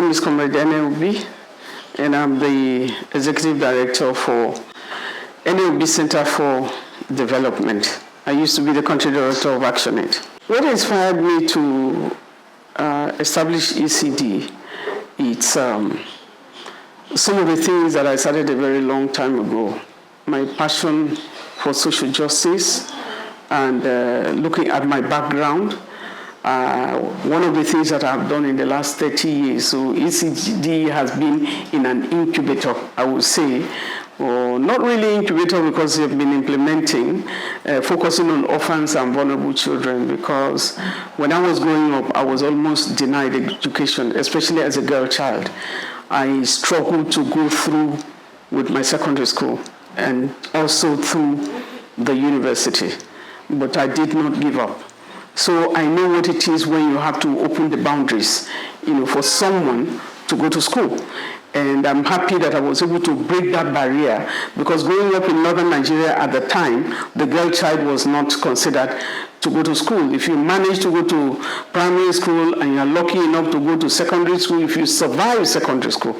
name is Comrade Ene Obi, and I'm the Executive Director for Ene Obi Center for Development. I used to be the Country Director of ActionAid. What inspired me to establish ECD, it's some of the things that I started a very long time ago. My passion for social justice and looking at my background. One of the things that I've done in the last 30 years, so ECD has been in an incubator, I would say, or not really incubator because they've been implementing, focusing on orphans and vulnerable children, because when I was growing up, I was almost denied education, especially as a girl child. I struggled to go through with my secondary school and also through the university, but I did not give up. So I know what it is when you have to open the boundaries, for someone to go to school. And I'm happy that I was able to break that barrier, because growing up in northern Nigeria at the time, the girl child was not considered to go to school. If you manage to go to primary school and you're lucky enough to go to secondary school, if you survive secondary school,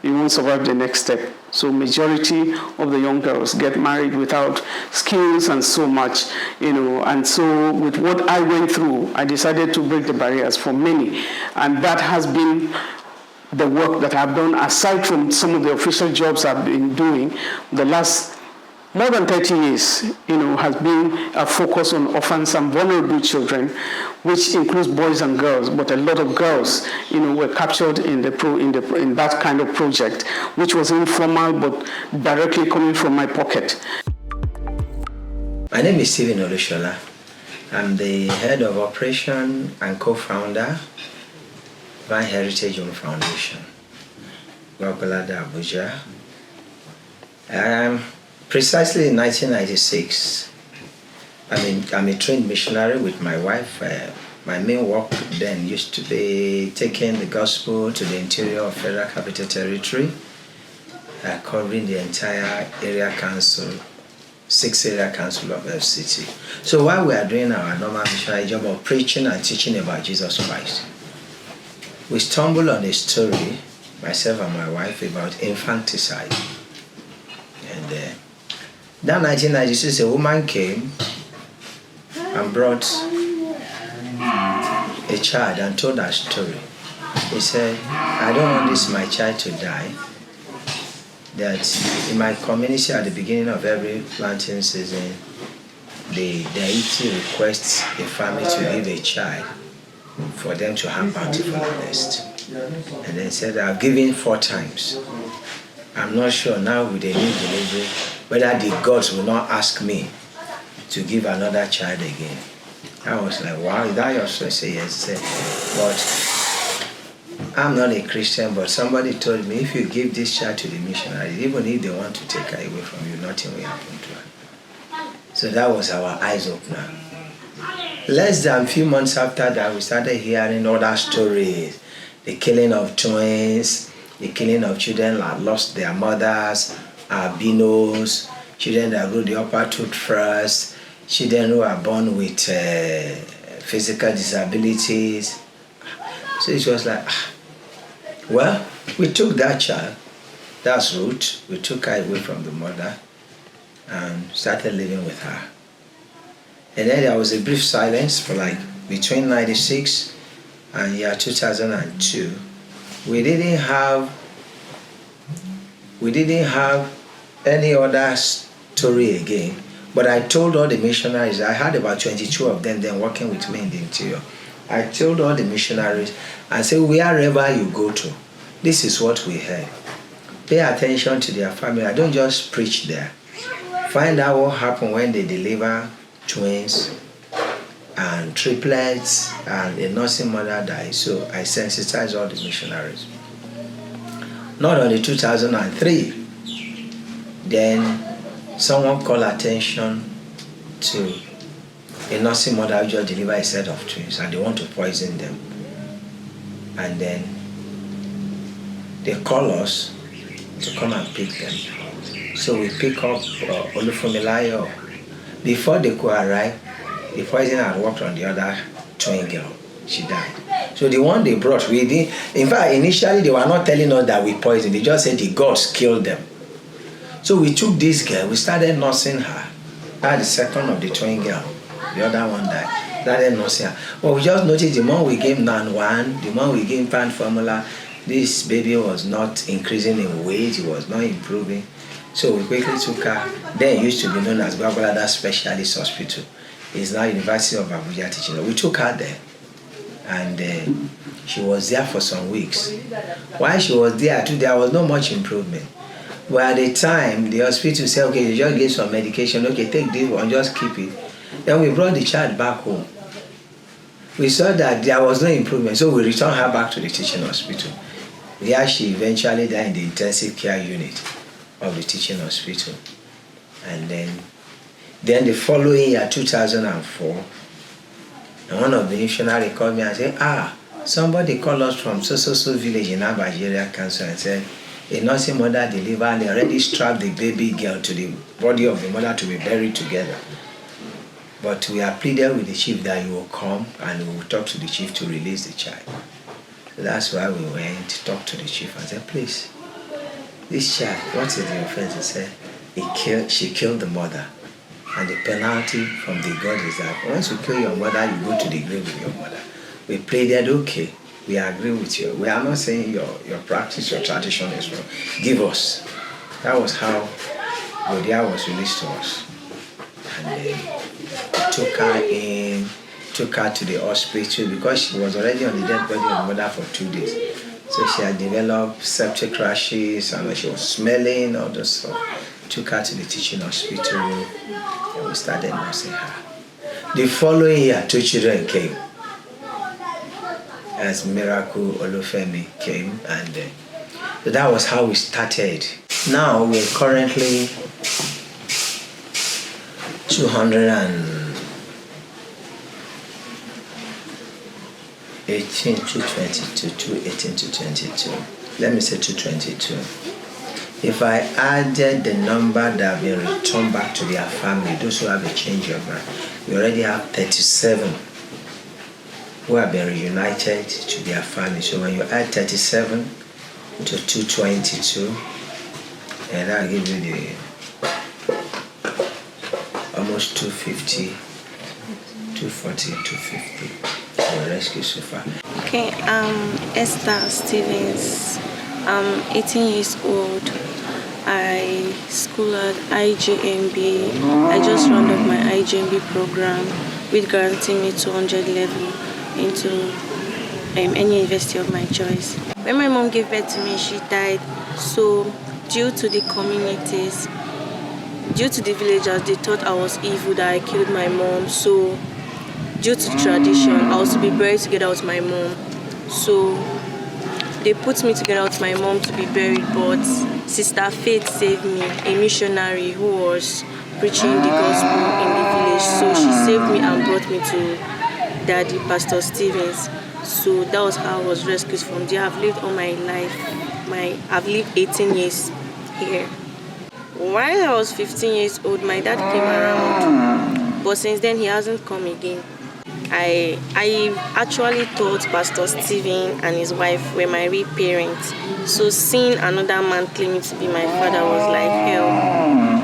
you won't survive the next step. So majority of the young girls get married without skills and so much, And so with what I went through, I decided to break the barriers for many. And that has been the work that I've done, aside from some of the official jobs I've been doing. The last more than 30 years, has been a focus on orphans and vulnerable children, which includes boys and girls, but a lot of girls, were captured in that kind of project, which was informal but directly coming from my pocket. My name is Ene Obi. I'm the head of operation and co-founder of My Heritage Home Foundation, Gwagwalada, Abuja. Precisely in 1996, I'm a trained missionary with my wife. My main work then used to be taking the gospel to the interior of Federal Capital Territory, covering the entire area council, 6 area council of FCT. So while we are doing our normal missionary job of preaching and teaching about Jesus Christ, we stumbled on a story, myself and my wife, about infanticide. And that 1996, a woman came and brought a child and told her story. He said, I don't want this my child to die. That in my community at the beginning of every planting season, the deity requests a family to give a child for them to have bountiful harvest. And then said, I've given 4 times. I'm not sure now with the new delivery whether the gods will not ask me to give another child again. I was like, wow, is that your story? I said, yes. But I'm not a Christian, but somebody told me if you give this child to the missionaries, even if they want to take her away from you, nothing will happen to her. So that was our eyes opener. Less than a few months after that, we started hearing other stories. The killing of twins, the killing of children that lost their mothers, albinos, children that grew the upper tooth first, children who are born with physical disabilities. So it was like, well, we took that child, that's Ruth, we took her away from the mother and started living with her. And then there was a brief silence for between 96 and year 2002. We didn't have any other story again, but I told all the missionaries, I had about 22 of them then working with me in the interior. I told all the missionaries, I said, wherever you go to, this is what we heard. Pay attention to their family. I don't just preach there. Find out what happened when they deliver twins and triplets and a nursing mother died. So I sensitized all the missionaries. Not only 2003, then someone called attention to a nursing mother who just delivered a set of twins and they want to poison them. And then they call us to come and pick them. So we pick up Olufumilayo. Before they could arrive, the poison had worked on the other twin girl. She died. So the one they brought, we didn't. In fact, initially they were not telling us that we poisoned. They just said the gods killed them. So we took this girl, we started nursing her. That the second of the twin girl. The other one died. Started nursing her. But we just noticed the more we gave NAN1, the more we gave pant formula, this baby was not increasing in weight, it was not improving. So we quickly took her. Then it used to be known as Gwagwalada Specialist Hospital. It's now University of Abuja teaching. We took her there. And she was there for some weeks. While she was there too, there was not much improvement. But at the time, the hospital said, okay, you just give some medication, okay, take this one, just keep it. Then we brought the child back home. We saw that there was no improvement, so we returned her back to the teaching hospital. There she eventually died in the intensive care unit of the teaching hospital. And then the following year, 2004, and one of the missionaries called me and said, somebody called us from so village in Abajeria Council and said, a nursing mother delivered and they already strapped the baby girl to the body of the mother to be buried together. But we have pleaded with the chief that you will come and we will talk to the chief to release the child. So that's why we went to talk to the chief and said, please, this child, what is the offense? He said, she killed the mother. And the penalty from the God is that once you kill your mother, you go to the grave with your mother. We pleaded, okay, we agree with you. We are not saying your practice, your tradition is wrong. Give us. That was how Godia was released to us. And then took her to the hospital because she was already on the dead body of the mother for 2 days. So she had developed septic rashes and she was smelling, all those stuff. Took her to the teaching hospital and we started nursing her. The following year, 2 children came. As Miracle Olufemi came, and so that was how we started. Now we're currently 218 to 22, 218 to 22. Let me say 222. If I added the number that have been returned back to their family, those who have a change of mind, we already have 37 who have been reunited to their family. So when you add 37 to 222, and that'll give you the almost 250, 240, 250 for rescue so far. Okay, Esther Stevens. I'm 18 years old. I school at IJMB. I just rounded up my IJMB program, which guaranteed me 200 level into any university of my choice. When my mom gave birth to me, she died. So due to the communities, due to the villagers, they thought I was evil, that I killed my mom. So due to tradition, I was to be buried together with my mom. So they put me together with my mom to be buried, but Sister Faith saved me, a missionary who was preaching the gospel in the village. So she saved me and brought me to Daddy, Pastor Stevens. So that was how I was rescued from there. I've lived all my life. I've lived 18 years here. While I was 15 years old, my dad came around, but since then he hasn't come again. I actually thought Pastor Stephen and his wife were my real parents. So seeing another man claiming to be my father was like hell.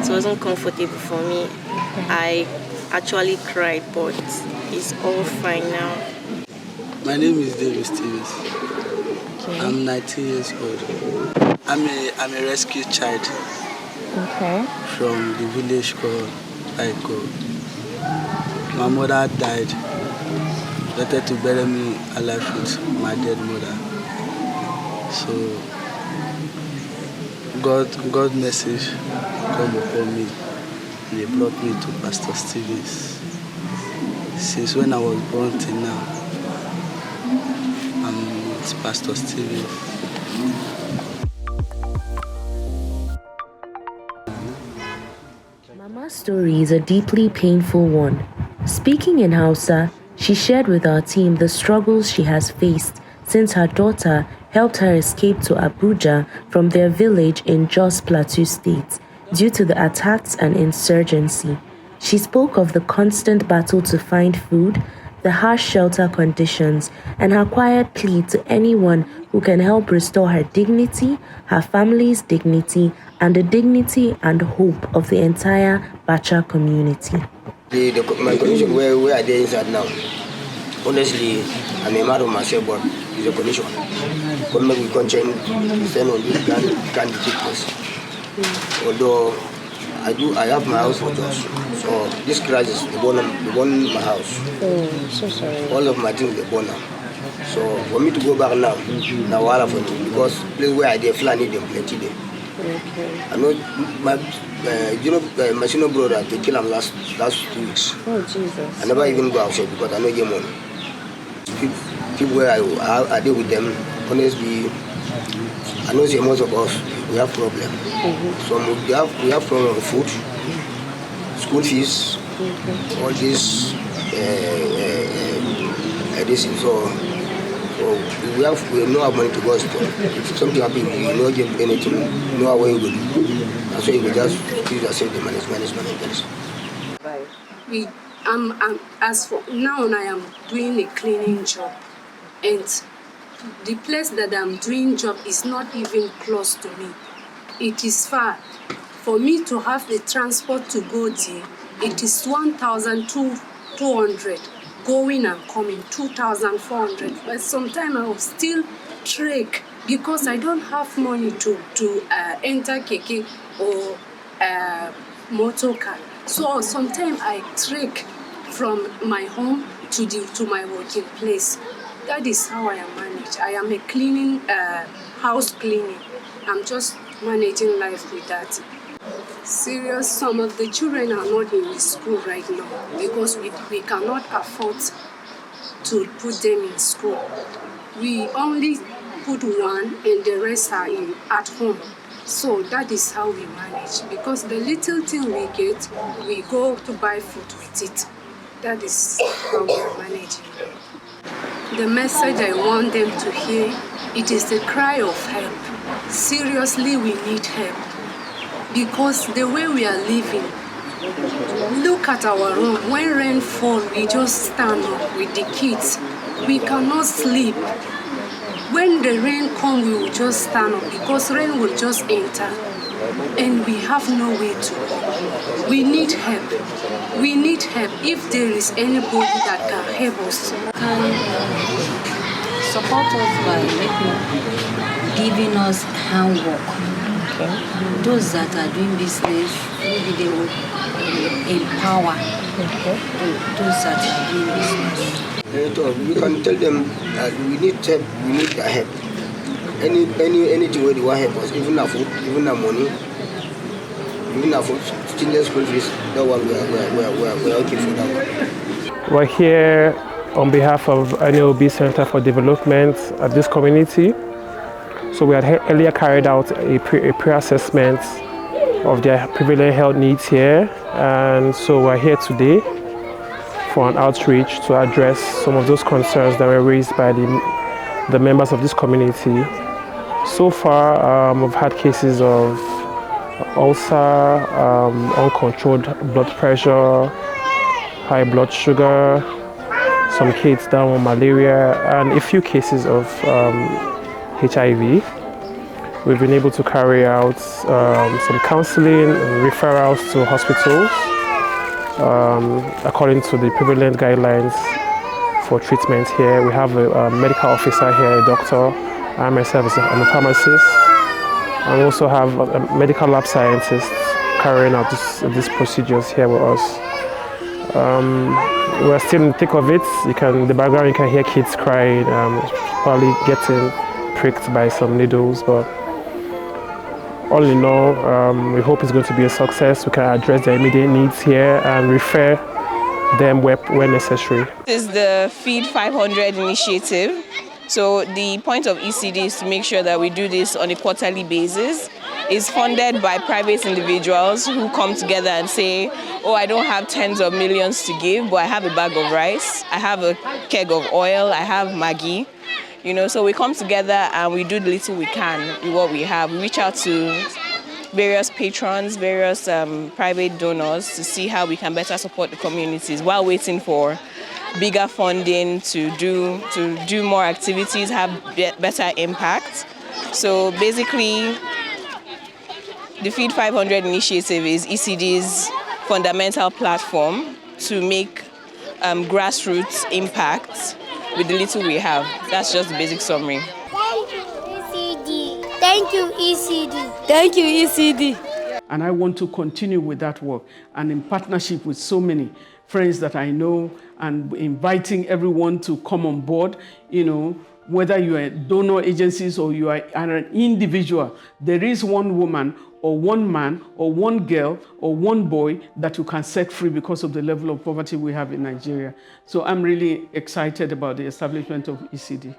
It wasn't comfortable for me. I actually cried, but it's all fine now. My name is David Stevens. Okay. I'm 19 years old. I'm a rescue child. Okay. From the village called Aiko. My mother died. Wanted to bury me alive with my dead mother. So God's message come upon me. They brought me to Pastor Stevens. Since when I was born till now, I'm with Pastor Stevens. Mama's story is a deeply painful one. Speaking in Hausa, she shared with our team the struggles she has faced since her daughter helped her escape to Abuja from their village in Jos Plateau State due to the attacks and insurgency. She spoke of the constant battle to find food, the harsh shelter conditions, and her quiet plea to anyone who can help restore her dignity, her family's dignity, and the dignity and hope of the entire Bacha community. My condition where I there inside now, honestly, I'm a man of myself, but it's a condition. But maybe we can change, depend on this can detect us. Although I have my house for jobs, so this crisis, they burn my house. Oh, so sorry. All of my things, they burn now. So for me to go back now I have to, because place where I did fly, need them plenty there. Okay. I know my senior brother, they killed him last 2 weeks. Oh, Jesus. I never even go outside because I know get money. People where I deal with them, honestly, I know say most of us, we have problem. So we have problem with food, school fees, all this, so we don't have money to go to school. If something happens, we don't give anything, no way we do. And so we just use ourselves the management. As for now, I am doing a cleaning job, and the place that I'm doing job is not even close to me. It is far. For me to have the transport to go there, it is 1,200 going and coming, 2,400. But sometimes I will still trek because I don't have money to enter keke or motor car. So sometimes I trek from my home to my working place. That is how I am managed. I am a cleaning, house cleaning. I'm just managing life with that. Serious, some of the children are not in the school right now because we cannot afford to put them in school. We only put one and the rest are at home. So that is how we manage, because the little thing we get, we go to buy food with it. That is how we are managing. The message I want them to hear, it is the cry of help. Seriously, we need help. Because the way we are living, look at our room. When rain falls, we just stand up with the kids. We cannot sleep. When the rain comes, we will just stand up because rain will just enter. And we have no way to go. We need help. We need help. If there is anybody that can help us, can support us by giving us handwork. Okay. Those that are doing business, maybe they will empower those that are doing business. We can tell them that we need help. We need their help. Anything where they want help us, even our food, even our money, even our food, children's school fees. That one we are okay for that one. We're here on behalf of Ene Obi Center for Development at this community. So we had earlier carried out a pre-assessment of their prevalent health needs here, and so we're here today for an outreach to address some of those concerns that were raised by the members of this community. So far, we've had cases of ulcer, uncontrolled blood pressure, high blood sugar, some kids down with malaria, and a few cases of HIV. We've been able to carry out some counseling and referrals to hospitals according to the prevalent guidelines for treatment here. We have a medical officer here, a doctor. I myself am a pharmacist. And we also have medical lab scientists carrying out these procedures here with us. We're still in the thick of it. In the background you can hear kids crying, probably getting pricked by some needles, but all in all, we hope it's going to be a success. We can address their immediate needs here and refer them where necessary. This is the Feed 500 initiative. So the point of ECD is to make sure that we do this on a quarterly basis. It's funded by private individuals who come together and say, oh, I don't have tens of millions to give, but I have a bag of rice, I have a keg of oil, I have Maggi. So we come together and we do the little we can with what we have. We reach out to various patrons, various private donors to see how we can better support the communities while waiting for bigger funding to do more activities, have better impact. So basically, the Feed 500 initiative is ECD's fundamental platform to make grassroots impact with the little we have. That's just the basic summary. Thank you, ECD. Thank you, ECD. And I want to continue with that work, and in partnership with so many friends that I know, and inviting everyone to come on board, whether you are donor agencies or you are an individual, there is one woman or one man or one girl or one boy that you can set free because of the level of poverty we have in Nigeria. So I'm really excited about the establishment of ECD.